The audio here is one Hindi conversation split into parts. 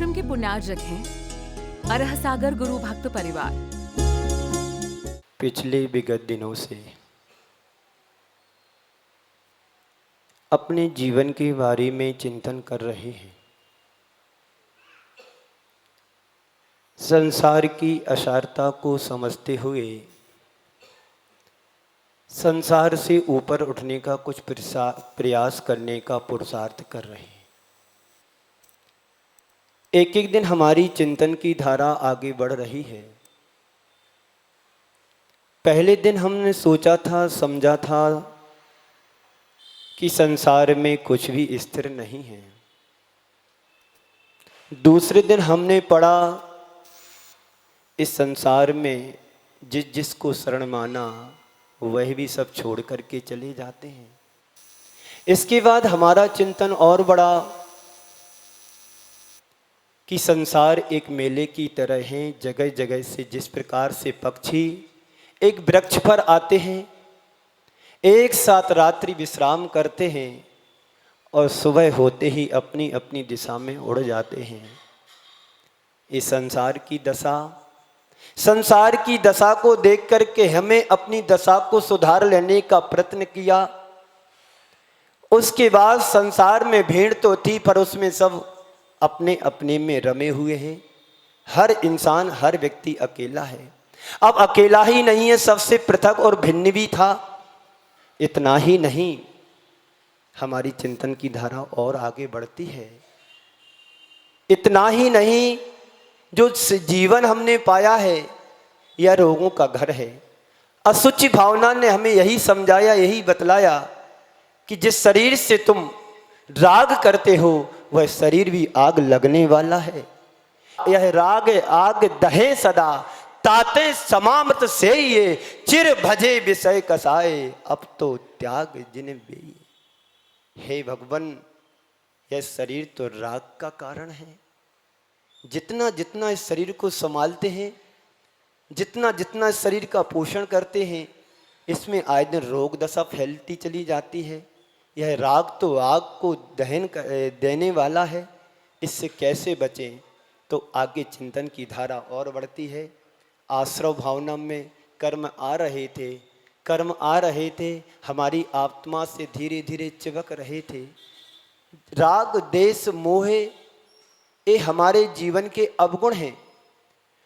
कार्यक्रम के पुण्यार्जक हैं अरह सागर गुरु भक्त परिवार। पिछले विगत दिनों से अपने जीवन के बारे में चिंतन कर रहे हैं। संसार की असारता को समझते हुए संसार से ऊपर उठने का कुछ प्रयास करने का पुरुषार्थ कर रहे हैं। एक एक दिन हमारी चिंतन की धारा आगे बढ़ रही है। पहले दिन हमने सोचा था, समझा था कि संसार में कुछ भी स्थिर नहीं है। दूसरे दिन हमने पढ़ा, इस संसार में जिसको शरण माना वह भी सब छोड़ करके चले जाते हैं। इसके बाद हमारा चिंतन और बढ़ा कि संसार एक मेले की तरह है। जगह जगह से जिस प्रकार से पक्षी एक वृक्ष पर आते हैं, एक साथ रात्रि विश्राम करते हैं और सुबह होते ही अपनी अपनी दिशा में उड़ जाते हैं। इस संसार की दशा को देख करके हमें अपनी दशा को सुधार लेने का प्रयत्न किया। उसके बाद संसार में भीड़ तो थी, पर उसमें सब अपने अपने में रमे हुए हैं। हर इंसान, हर व्यक्ति अकेला है। अब अकेला ही नहीं है, सबसे पृथक और भिन्न भी था। इतना ही नहीं, हमारी चिंतन की धारा और आगे बढ़ती है। इतना ही नहीं, जो जीवन हमने पाया है यह रोगों का घर है। असुचि भावना ने हमें यही समझाया, यही बतलाया कि जिस शरीर से तुम राग करते हो वह शरीर भी आग लगने वाला है। यह राग आग दहे सदा, ताते समामत से ये चिर भजे विषय कसाए, अब तो त्याग जिन बेई। हे भगवान, यह शरीर तो राग का कारण है। जितना जितना इस शरीर को संभालते हैं, जितना जितना इस शरीर का पोषण करते हैं, इसमें आए दिन रोग दशा फैलती चली जाती है। यह राग तो आग को दहन देने वाला है। इससे कैसे बचें? तो आगे चिंतन की धारा और बढ़ती है। आश्रव भावना में कर्म आ रहे थे, हमारी आत्मा से धीरे धीरे चिपक रहे थे। राग देश मोह ये हमारे जीवन के अवगुण हैं,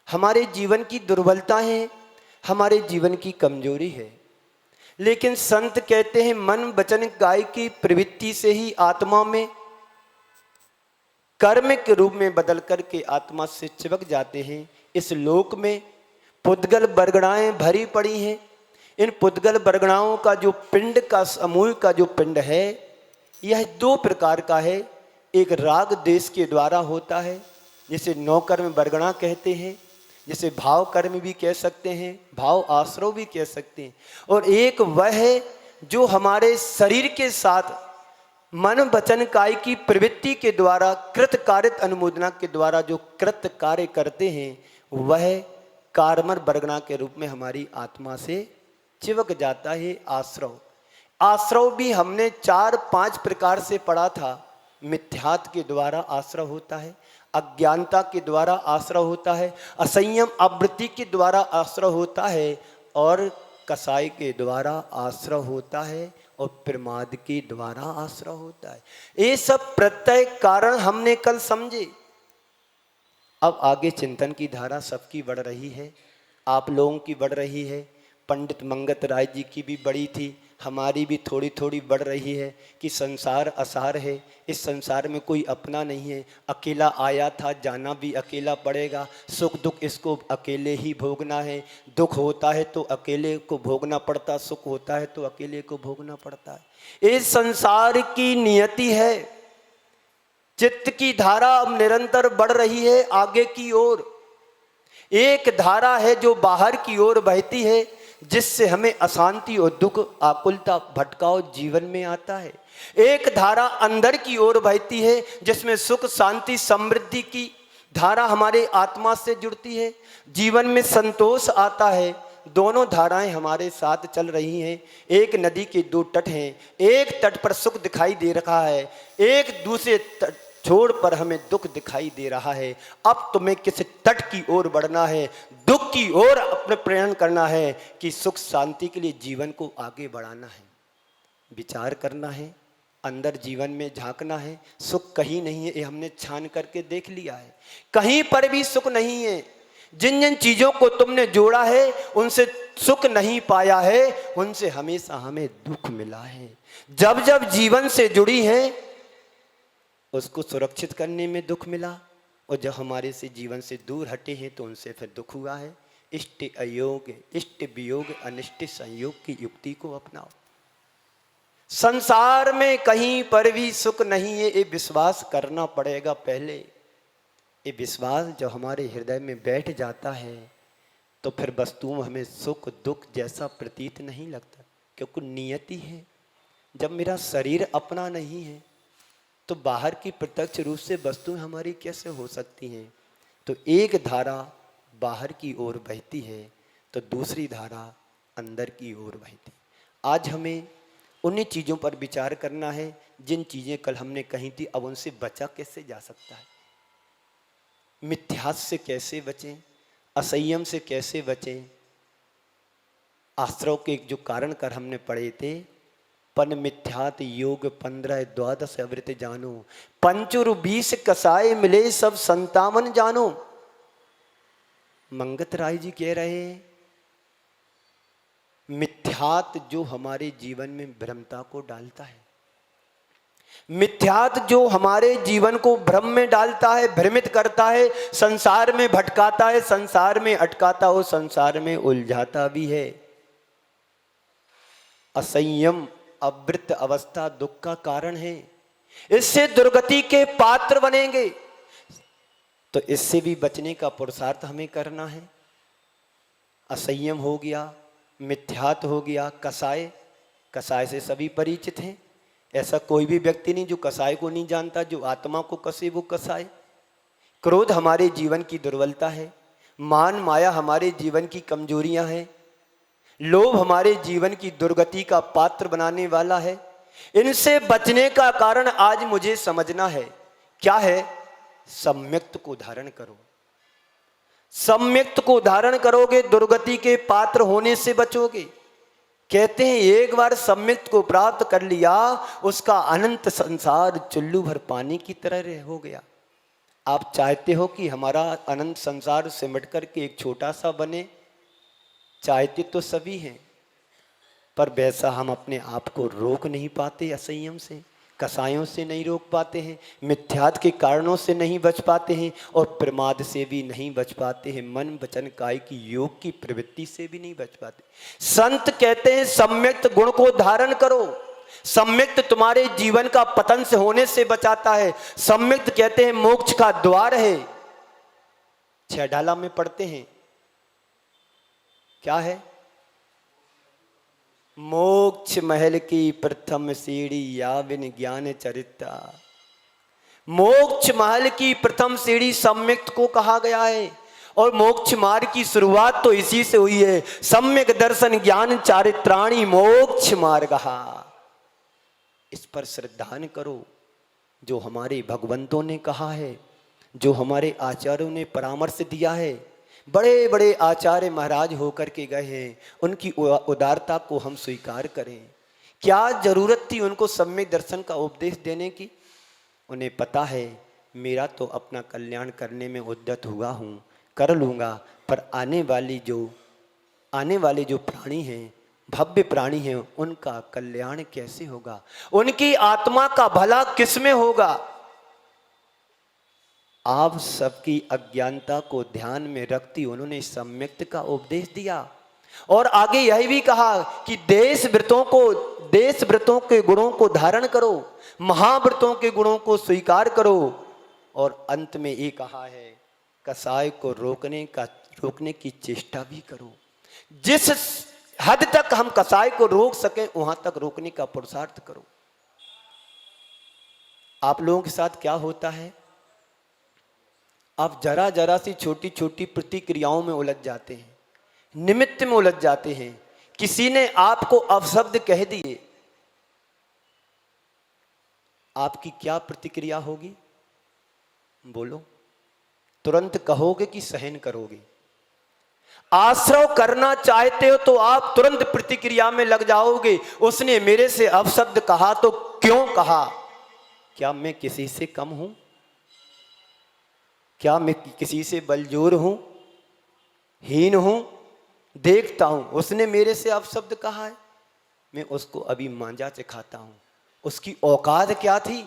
हमारे जीवन की दुर्बलता है, हमारे जीवन की कमजोरी है। लेकिन संत कहते हैं मन वचन काय की प्रवृत्ति से ही आत्मा में कर्म के रूप में बदल करके आत्मा से चिपक जाते हैं। इस लोक में पुद्गल बरगड़ाएं भरी पड़ी हैं। इन पुद्गल बरगड़ाओं का जो पिंड का समूह का जो पिंड है, यह दो प्रकार का है। एक राग देश के द्वारा होता है, जिसे नौकर्म बरगड़ा कहते हैं, जिसे भाव कर्म भी कह सकते हैं, भाव आश्रव भी कह सकते हैं। और एक वह है जो हमारे शरीर के साथ मन वचन काय की प्रवृत्ति के द्वारा कृत कारित अनुमोदना के द्वारा जो कृत कार्य करते हैं, वह कार्मर बरगड़ा के रूप में हमारी आत्मा से चिपक जाता है। आश्रव भी हमने 4-5 प्रकार से पढ़ा था। मिथ्यात के द्वारा आश्रव होता है, अज्ञानता के द्वारा आश्रव होता है, असंयम आवृत्ति के द्वारा आश्रव होता है, और कसाई के द्वारा आश्रव होता है, और प्रमाद के द्वारा आश्रव होता है। ये सब प्रत्यय कारण हमने कल समझे। अब आगे चिंतन की धारा सबकी बढ़ रही है, आप लोगों की बढ़ रही है, पंडित मंगत राय जी की भी बड़ी थी, हमारी भी थोड़ी थोड़ी बढ़ रही है कि संसार असार है। इस संसार में कोई अपना नहीं है। अकेला आया था, जाना भी अकेला पड़ेगा। सुख दुख इसको अकेले ही भोगना है। दुख होता है तो अकेले को भोगना पड़ता, सुख होता है तो अकेले को भोगना पड़ता है। इस संसार की नियति है। चित्त की धारा अब निरंतर बढ़ रही है आगे की ओर। एक धारा है जो बाहर की ओर बहती है, जिससे हमें अशांति और दुख, आकुलता, भटकाव जीवन में आता है। एक धारा अंदर की ओर बहती है, जिसमें सुख शांति समृद्धि की धारा हमारे आत्मा से जुड़ती है, जीवन में संतोष आता है। दोनों धाराएं हमारे साथ चल रही हैं। एक नदी के दो तट हैं, एक तट पर सुख दिखाई दे रहा है, एक दूसरे छोड़ पर हमें दुख दिखाई दे रहा है। अब तुम्हें किस तट की ओर बढ़ना है, दुख की ओर अपने प्रेरण करना है कि सुख शांति के लिए जीवन को आगे बढ़ाना है। विचार करना है, अंदर जीवन में झांकना है। सुख कहीं नहीं है, ये हमने छान करके देख लिया है। कहीं पर भी सुख नहीं है। जिन जिन चीजों को तुमने जोड़ा है उनसे सुख नहीं पाया है, उनसे हमेशा हमें दुख मिला है। जब जब जीवन से जुड़ी है उसको सुरक्षित करने में दुख मिला, और जब हमारे से जीवन से दूर हटे हैं तो उनसे फिर दुख हुआ है। इष्ट अयोग, इष्ट वियोग, अनिष्ट संयोग की युक्ति को अपनाओ। संसार में कहीं पर भी सुख नहीं है, ये विश्वास करना पड़ेगा पहले। ये विश्वास जब हमारे हृदय में बैठ जाता है तो फिर वस्तुओं हमें सुख दुख जैसा प्रतीत नहीं लगता, क्योंकि नियति है। जब मेरा शरीर अपना नहीं है तो बाहर की प्रत्यक्ष रूप से वस्तुएं हमारी कैसे हो सकती हैं। तो एक धारा बाहर की ओर बहती है तो दूसरी धारा अंदर की ओर बहती। आज हमें उन्हीं चीज़ों पर विचार करना है जिन चीज़ें कल हमने कही थी, अब उनसे बचा कैसे जा सकता है। मिथ्यास से कैसे बचें, असंयम से कैसे बचें। आश्रव के जो कारण कर हमने पढ़े थे, पन मिथ्यात योग 15 द्वादश अवृत जानो, पंचुर 20 कसाए मिले सब संतावन जानो। मंगत राय जी कह रहे हैं मिथ्यात जो हमारे जीवन में भ्रमता को डालता है, मिथ्यात जो हमारे जीवन को भ्रम में डालता है, भ्रमित करता है, संसार में भटकाता है, संसार में अटकाता हो, संसार में उलझाता भी है। असंयम अवृत अवस्था दुख का कारण है, इससे दुर्गति के पात्र बनेंगे। तो इससे भी बचने का पुरुषार्थ हमें करना है। असंयम हो गया, मिथ्यात हो गया, कसाय, कसाय से सभी परिचित हैं। ऐसा कोई भी व्यक्ति नहीं जो कसाय को नहीं जानता। जो आत्मा को कसे वो कसाय। क्रोध हमारे जीवन की दुर्बलता है, मान माया हमारे जीवन की कमजोरियां हैं, लोभ हमारे जीवन की दुर्गति का पात्र बनाने वाला है। इनसे बचने का कारण आज मुझे समझना है। क्या है? सम्यक्त को धारण करो। सम्यक्त को धारण करोगे, दुर्गति के पात्र होने से बचोगे। कहते हैं एक बार सम्यक्त को प्राप्त कर लिया, उसका अनंत संसार चुल्लू भर पानी की तरह हो गया। आप चाहते हो कि हमारा अनंत संसार सिमट करके एक छोटा सा बने? चाहते तो सभी हैं, पर वैसा हम अपने आप को रोक नहीं पाते। असंयम से, कसायों से नहीं रोक पाते हैं, मिथ्यात के कारणों से नहीं बच पाते हैं, और प्रमाद से भी नहीं बच पाते हैं। मन वचन काय की योग की प्रवृत्ति से भी नहीं बच पाते। संत कहते हैं सम्यक्त गुण को धारण करो। सम्यक्त तुम्हारे जीवन का पतन से होने से बचाता है। सम्यक्त कहते हैं मोक्ष का द्वार है। 6 ढाला में पढ़ते हैं, क्या है? मोक्ष महल की प्रथम सीढ़ी या बिन ज्ञान चरिता। मोक्ष महल की प्रथम सीढ़ी सम्यक्त को कहा गया है, और मोक्ष मार्ग की शुरुआत तो इसी से हुई है। सम्यक दर्शन ज्ञान चारित्राणि मोक्ष मार्ग। इस पर श्रद्धान करो। जो हमारे भगवंतों ने कहा है, जो हमारे आचार्यों ने परामर्श दिया है, बड़े बड़े आचार्य महाराज होकर के गए हैं, उनकी उदारता को हम स्वीकार करें। क्या जरूरत थी उनको सम्यक दर्शन का उपदेश देने की? उन्हें पता है मेरा तो अपना कल्याण करने में उद्यत हुआ हूँ, कर लूँगा, पर आने वाले जो प्राणी हैं, भव्य प्राणी हैं, उनका कल्याण कैसे होगा? उनकी आत्मा का भला किसमें होगा? आप सबकी अज्ञानता को ध्यान में रखती उन्होंने सम्यक्त का उपदेश दिया, और आगे यह भी कहा कि देश व्रतों के गुणों को धारण करो, महाव्रतों के गुणों को स्वीकार करो, और अंत में ये कहा है कसाय को रोकने की चेष्टा भी करो। जिस हद तक हम कसाय को रोक सकें वहां तक रोकने का पुरुषार्थ करो। आप लोगों के साथ क्या होता है? आप जरा जरा सी छोटी छोटी प्रतिक्रियाओं में उलझ जाते हैं, निमित्त में उलझ जाते हैं। किसी ने आपको अपशब्द कह दिए, आपकी क्या प्रतिक्रिया होगी? बोलो, तुरंत कहोगे कि सहन करोगे? आश्रव करना चाहते हो तो आप तुरंत प्रतिक्रिया में लग जाओगे। उसने मेरे से अपशब्द कहा तो क्यों कहा? क्या मैं किसी से कम हूं? क्या मैं किसी से बलजोर हूं, हीन हूं? देखता हूं उसने मेरे से अपशब्द कहा है, मैं उसको अभी मांजा चखाता हूं। उसकी औकात क्या थी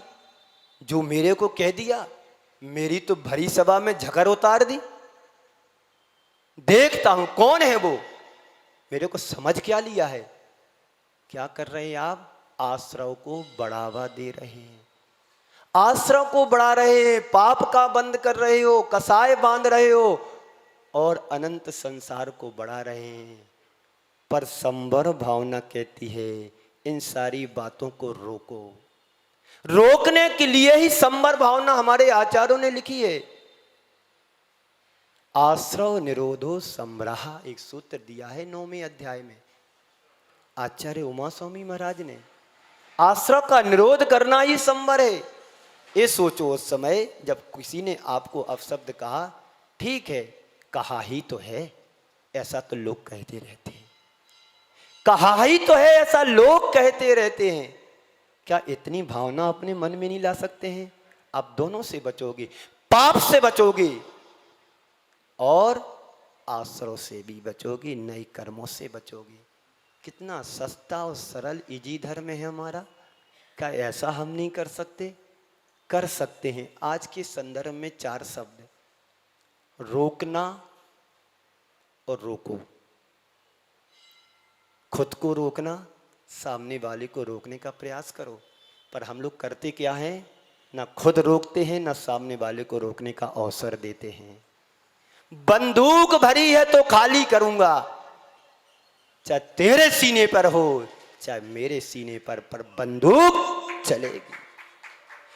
जो मेरे को कह दिया? मेरी तो भरी सभा में झकर उतार दी। देखता हूं कौन है वो, मेरे को समझ क्या लिया है। क्या कर रहे हैं आप? आश्रव को बढ़ावा दे रहे हैं, आश्रव को बढ़ा रहे हैं, पाप का बंद कर रहे हो, कसाय बांध रहे हो और अनंत संसार को बढ़ा रहे हैं। पर संवर भावना कहती है इन सारी बातों को रोको। रोकने के लिए ही संवर भावना हमारे आचार्यों ने लिखी है। आश्रव निरोधो संवरहा, एक सूत्र दिया है 9वें अध्याय में आचार्य उमा स्वामी महाराज ने। आश्रव का निरोध करना ही संवर है। ये सोचो, उस समय जब किसी ने आपको अपशब्द कहा, ठीक है कहा ही तो है, ऐसा तो लोग कहते रहते हैं, कहा ही तो है ऐसा लोग कहते रहते हैं। क्या इतनी भावना अपने मन में नहीं ला सकते हैं? आप दोनों से बचोगे, पाप से बचोगे और आश्रव से भी बचोगे, नए कर्मों से बचोगे। कितना सस्ता और सरल इजी धर्म है हमारा। क्या ऐसा हम नहीं कर सकते? कर सकते हैं। आज के संदर्भ में 4 शब्द, रोकना और रोको। खुद को रोकना, सामने वाले को रोकने का प्रयास करो। पर हम लोग करते क्या हैं? ना खुद रोकते हैं, ना सामने वाले को रोकने का अवसर देते हैं। बंदूक भरी है तो खाली करूंगा, चाहे तेरे सीने पर हो चाहे मेरे सीने पर बंदूक चलेगी।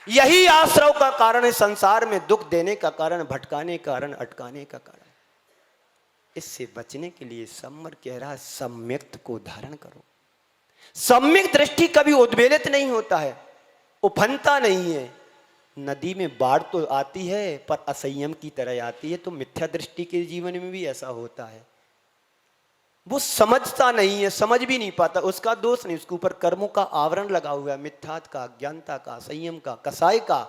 यही आश्रव का कारण है, संसार में दुख देने का कारण, भटकाने का कारण, अटकाने का कारण। इससे बचने के लिए सम्मर कह रहा है सम्यक्त को धारण करो। सम्यक दृष्टि कभी उद्वेलित नहीं होता है, उफनता नहीं है। नदी में बाढ़ तो आती है पर असंयम की तरह आती है, तो मिथ्या दृष्टि के जीवन में भी ऐसा होता है। वो समझता नहीं है, समझ भी नहीं पाता, उसका दोष नहीं, उसके ऊपर कर्मों का आवरण लगा हुआ है, मिथ्यात का, अज्ञानता का, संयम का, कसाय का।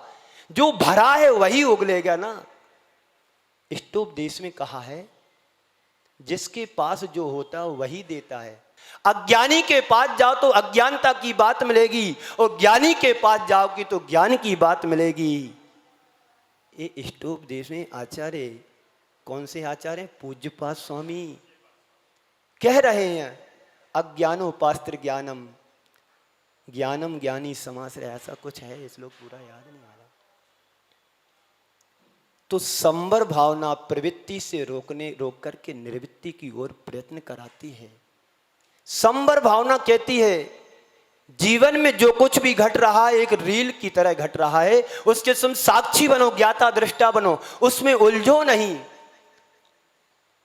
जो भरा है वही उगलेगा ना। इष्टोपदेश में कहा है जिसके पास जो होता है वही देता है। अज्ञानी के पास जाओ तो अज्ञानता की बात मिलेगी और ज्ञानी के पास जाओगी तो ज्ञान की बात मिलेगी। ये इष्टोपदेश में आचार्य, कौन से आचार्य? पूज्यपाद स्वामी कह रहे हैं अज्ञानोपास्त्र ज्ञानम, ज्ञानम ज्ञानी समाश्रय, ऐसा कुछ है, इस लोग पूरा याद नहीं आ रहा। तो संवर भावना प्रवृत्ति से रोक करके निर्वृत्ति की ओर प्रयत्न कराती है। संवर भावना कहती है जीवन में जो कुछ भी घट रहा है एक रील की तरह घट रहा है, उसके तुम साक्षी बनो, ज्ञाता दृष्टा बनो, उसमें उलझो नहीं।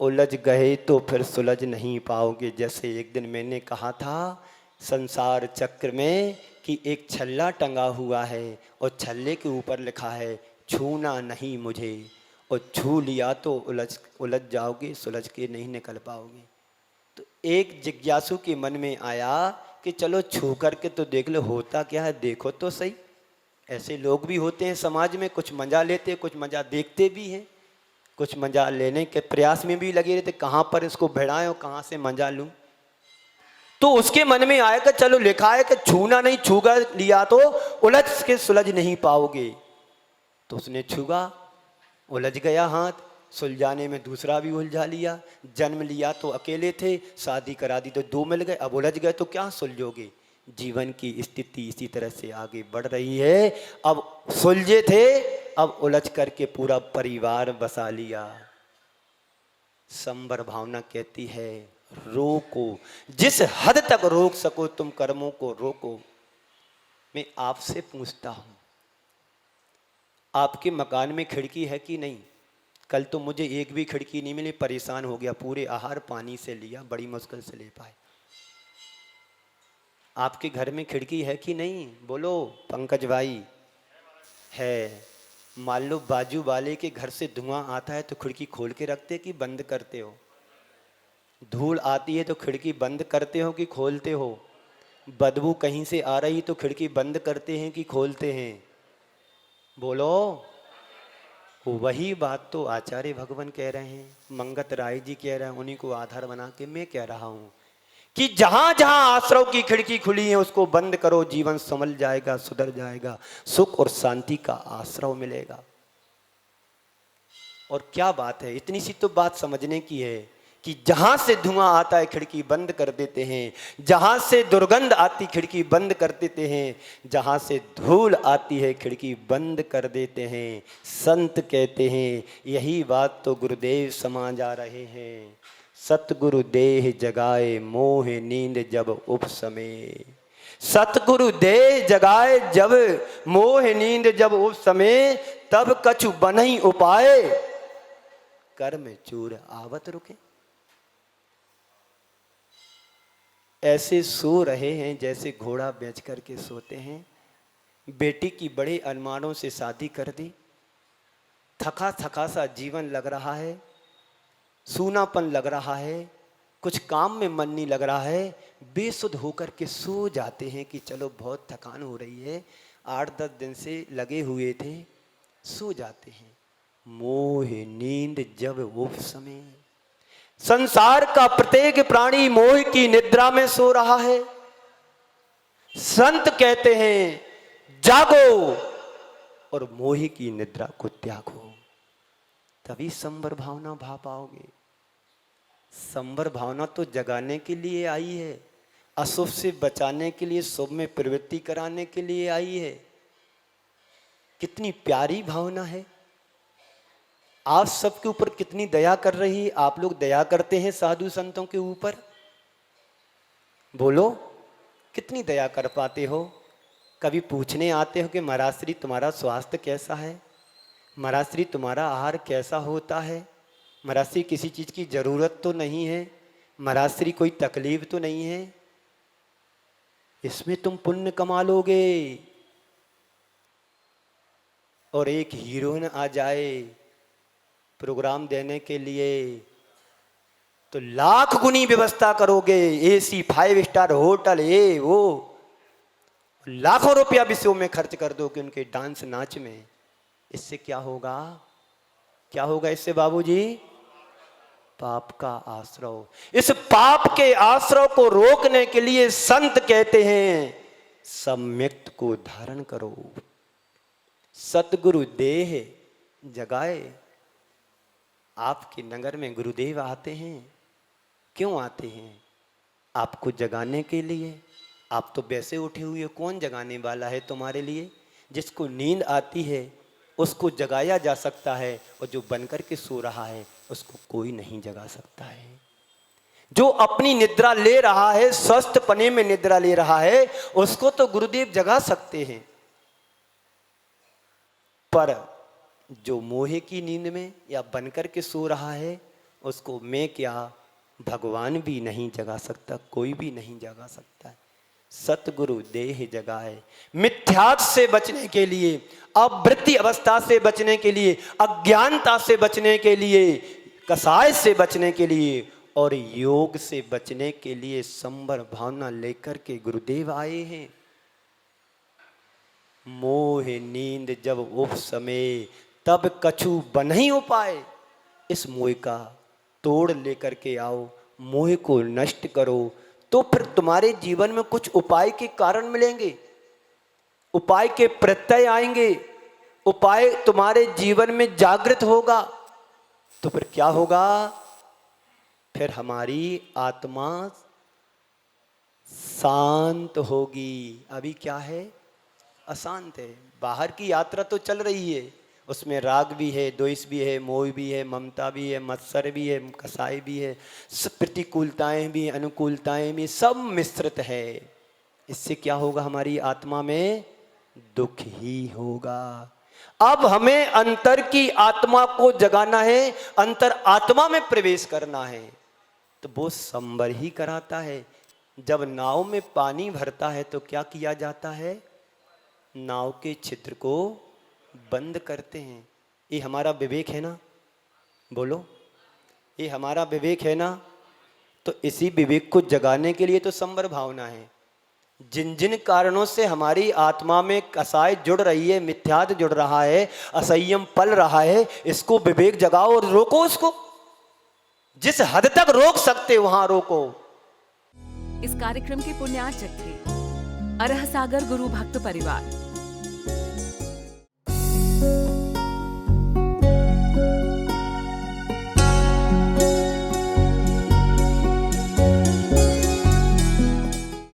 उलझ गए तो फिर सुलझ नहीं पाओगे। जैसे एक दिन मैंने कहा था संसार चक्र में कि एक छल्ला टंगा हुआ है और छल्ले के ऊपर लिखा है छूना नहीं मुझे, और छू लिया तो उलझ जाओगे, सुलझ के नहीं निकल पाओगे। तो एक जिज्ञासु के मन में आया कि चलो छू करके तो देख लो होता क्या है, देखो तो सही। ऐसे लोग भी होते हैं समाज में, कुछ मजा लेते, कुछ मजा देखते भी हैं, कुछ मजा लेने के प्रयास में भी लगे रहते, कहाँ पर इसको भिड़ाएं और कहाँ से मजा लूं। तो उसके मन में आया कि चलो लिखा है कि छूना नहीं, छूगा लिया तो उलझ के सुलझ नहीं पाओगे। तो उसने छूगा, उलझ गया हाथ, सुलझाने में दूसरा भी उलझा लिया। जन्म लिया तो अकेले थे, शादी करा दी तो 2 मिल गए, अब उलझ गए तो क्या सुलझोगे। जीवन की स्थिति इसी तरह से आगे बढ़ रही है। अब सुलझे थे, अब उलझ करके पूरा परिवार बसा लिया। संवर भावना कहती है रोको, जिस हद तक रोक सको तुम कर्मों को रोको। मैं आपसे पूछता हूं आपके मकान में खिड़की है कि नहीं? कल तो मुझे एक भी खिड़की नहीं मिली, परेशान हो गया, पूरे आहार पानी से लिया, बड़ी मुश्किल से ले पाए। आपके घर में खिड़की है कि नहीं? बोलो पंकज भाई। है। मान लो बाजू वाले के घर से धुआं आता है तो खिड़की खोल के रखते कि बंद करते हो? धूल आती है तो खिड़की बंद करते हो कि खोलते हो? बदबू कहीं से आ रही तो खिड़की बंद करते हैं कि खोलते हैं? बोलो। वही बात तो आचार्य भगवान कह रहे हैं, मंगत राय जी कह रहे हैं, उन्हीं को आधार बना के मैं कह रहा हूं कि जहां जहां आश्रव की खिड़की खुली है उसको बंद करो, जीवन संभल जाएगा, सुधर जाएगा, सुख और शांति का आश्रव मिलेगा। और क्या बात है, इतनी सी तो बात समझने की है कि जहां से धुआं आता है खिड़की बंद कर देते हैं, जहां से दुर्गंध आती खिड़की बंद कर देते हैं, जहां से धूल आती है खिड़की बंद कर देते हैं। संत कहते हैं यही बात तो गुरुदेव समझ आ रहे हैं। सतगुरु देह जगाए मोह नींद जब उपसमे, सतगुरु देह जगाए जब मोह नींद जब उपसमे, तब कछु बनहि उपाय कर्म चूर आवत रुके। ऐसे सो रहे हैं जैसे घोड़ा बेच करके सोते हैं। बेटी की बड़े अरमानों से शादी कर दी, थका थका सा जीवन लग रहा है, सूनापन लग रहा है, कुछ काम में मन नहीं लग रहा है, बेसुध होकर के सो जाते हैं कि चलो बहुत थकान हो रही है, 8-10 दिन से लगे हुए थे, सो जाते हैं। मोह नींद जब उपसमे, संसार का प्रत्येक प्राणी मोह की निद्रा में सो रहा है। संत कहते हैं जागो और मोह की निद्रा को त्यागो, तभी संवर भावना भा पाओगे। संवर भावना तो जगाने के लिए आई है, अशुभ से बचाने के लिए, शुभ में प्रवृत्ति कराने के लिए आई है। कितनी प्यारी भावना है, आप सबके ऊपर कितनी दया कर रही है। आप लोग दया करते हैं साधु संतों के ऊपर? बोलो, कितनी दया कर पाते हो? कभी पूछने आते हो कि महाराज श्री तुम्हारा स्वास्थ्य कैसा है, महाराज श्री तुम्हारा आहार कैसा होता है, महाराज श्री किसी चीज़ की ज़रूरत तो नहीं है, महाराज श्री कोई तकलीफ तो नहीं है? इसमें तुम पुण्य कमा लोगे। और एक हीरोइन आ जाए प्रोग्राम देने के लिए तो लाख गुनी व्यवस्था करोगे, एसी 5 स्टार होटल, ये वो, लाखों रुपया विषयों में खर्च कर दोगे उनके डांस नाच में। इससे क्या होगा? क्या होगा इससे बाबूजी? पाप का आश्रव। इस पाप के आश्रव को रोकने के लिए संत कहते हैं सम्यक्त को धारण करो। सतगुरु देह जगाए। आपके नगर में गुरुदेव आते हैं, क्यों आते हैं? आपको जगाने के लिए। आप तो वैसे उठे हुए हो, कौन जगाने वाला है तुम्हारे लिए? जिसको नींद आती है उसको जगाया जा सकता है, और जो बनकर के सो रहा है उसको कोई नहीं जगा सकता है। जो अपनी निद्रा ले रहा है, स्वस्थ पने में निद्रा ले रहा है, उसको तो गुरुदेव जगा सकते हैं, पर जो मोहे की नींद में या बनकर के सो रहा है उसको मैं क्या, भगवान भी नहीं जगा सकता, कोई भी नहीं जगा सकता है। सतगुरु देह जगाए। मिथ्यात से बचने के लिए, अवृत्ति अवस्था से बचने के लिए, अज्ञानता से बचने के लिए, कसाय से बचने के लिए और योग से बचने के लिए संवर भावना लेकर के गुरुदेव आए हैं। मोह नींद जब उपसमे, तब कछु बनहि उपाय। इस मोह का तोड़ लेकर के आओ, मोह को नष्ट करो, तो फिर तुम्हारे जीवन में कुछ उपाय के कारण मिलेंगे, उपाय के प्रत्यय आएंगे, उपाय तुम्हारे जीवन में जागृत होगा। तो फिर क्या होगा? फिर हमारी आत्मा शांत होगी। अभी क्या है? अशांत है। बाहर की यात्रा तो चल रही है, उसमें राग भी है, द्वेष भी है, मोह भी है, ममता भी है, मत्सर भी है, कसाई भी है, प्रतिकूलताएं भी, अनुकूलताएं भी, सब मिश्रित है। इससे क्या होगा? हमारी आत्मा में दुख ही होगा। अब हमें अंतर की आत्मा को जगाना है, अंतर आत्मा में प्रवेश करना है, तो वो संवर ही कराता है। जब नाव में पानी भरता है तो क्या किया जाता है? नाव के छिद्र को बंद करते हैं, ये हमारा विवेक है ना? बोलो, ये हमारा विवेक है ना? तो इसी विवेक को जगाने के लिए तो संवर भावना है। जिन जिन कारणों से हमारी आत्मा में कसाय जुड़ रही है, मिथ्यात जुड़ रहा है, असंयम पल रहा है, इसको विवेक जगाओ और रोको उसको। जिस हद तक रोक सकते वहां रोको। इस कार्यक्रम के पुण्यार्चक थे अरह सागर गुरु भक्त परिवार।